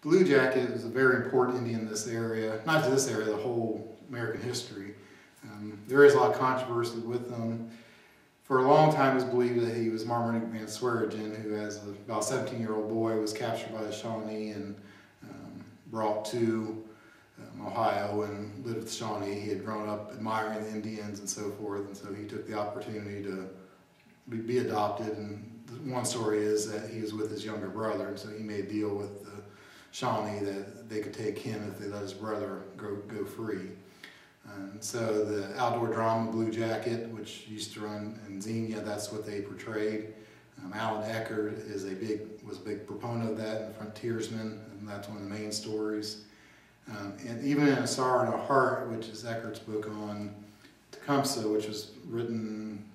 Blue Jacket is a very important Indian in this area, not to this area, the whole American history. There is a lot of controversy with them. For a long time it was believed that he was Marmaduke Van Swearingen, who as about a 17-year-old boy was captured by the Shawnee and brought to Ohio and lived with Shawnee. He had grown up admiring the Indians and so forth, and so he took the opportunity to be adopted. And one story is that he was with his younger brother, and so he made a deal with the Shawnee that they could take him if they let his brother go free. And so the outdoor drama Blue Jacket, which used to run in Xenia, that's what they portrayed. Alan Eckert was a big proponent of that in Frontiersman, and that's one of the main stories. And even in A Sorrow and a Heart, which is Eckert's book on Tecumseh, which was written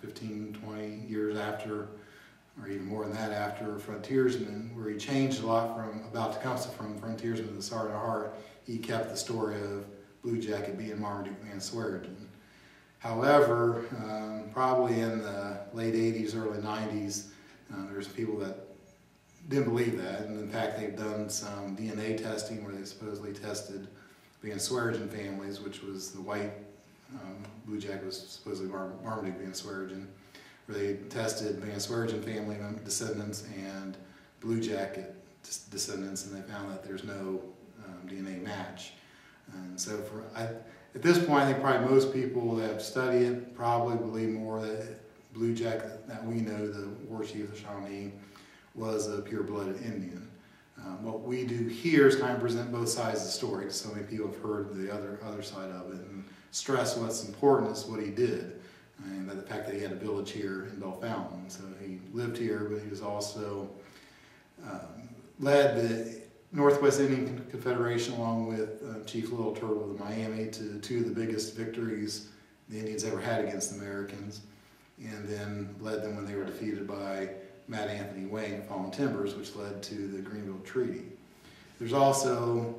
15, 20 years after, or even more than that after Frontiersman, where he changed a lot about Tecumseh from Frontiersman to A Sorrow and a Heart. He kept the story of Blue Jacket being Marmaduke Van Swearingen. However, probably in the late 80s, early 90s, there's people that didn't believe that, and in fact they've done some DNA testing where they supposedly tested Van Swearingen families, which was the white Blue Jacket was supposedly Marmaduke Van Swearingen, where they tested Van Swearingen family descendants and Blue Jacket descendants, and they found that there's no DNA match. And so at this point, I think probably most people that have studied it probably believe more that Blue Jacket that we know, the war chief of the Shawnee, was a pure-blooded Indian. What we do here is kind of present both sides of the story, because so many people have heard the other side of it, and stress what's important is what he did, and the fact that he had a village here in Bell Fountain. So he lived here, but he was also led the Northwest Indian Confederation along with Chief Little Turtle of Miami to two of the biggest victories the Indians ever had against the Americans, and then led them when they were defeated by Matt Anthony Wayne at Fallen Timbers, which led to the Greenville Treaty. There's also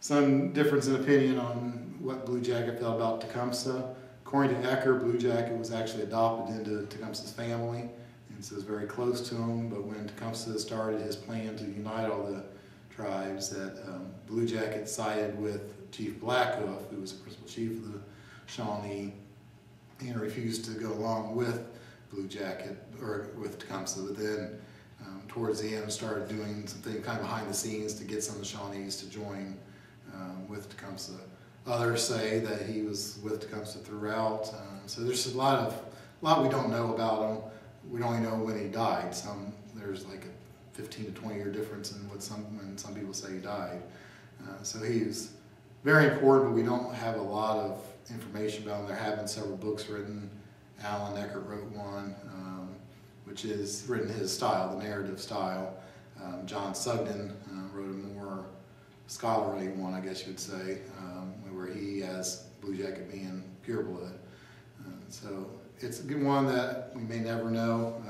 some difference in opinion on what Blue Jacket felt about Tecumseh. According to Eckert, Blue Jacket was actually adopted into Tecumseh's family, and so was very close to him, but when Tecumseh started his plan to unite all the tribes, that Blue Jacket sided with Chief Blackhoof, who was the principal chief of the Shawnee, and refused to go along with Blue Jacket, or with Tecumseh, but then towards the end started doing something kind of behind the scenes to get some of the Shawnees to join with Tecumseh. Others say that he was with Tecumseh throughout, so there's a lot we don't know about him. We don't even know when he died. There's like a 15 to 20 year difference in when some people say he died. So he's very important, but we don't have a lot of information about him. There have been several books written. Alan Eckert wrote one, which is written in his style, the narrative style. John Sugden wrote a more scholarly one, I guess you would say, where he has Blue Jacket being pureblood. So it's a good one that we may never know.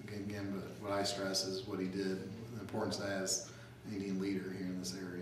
Again, but what I stress is what he did, the importance as an Indian leader here in this area.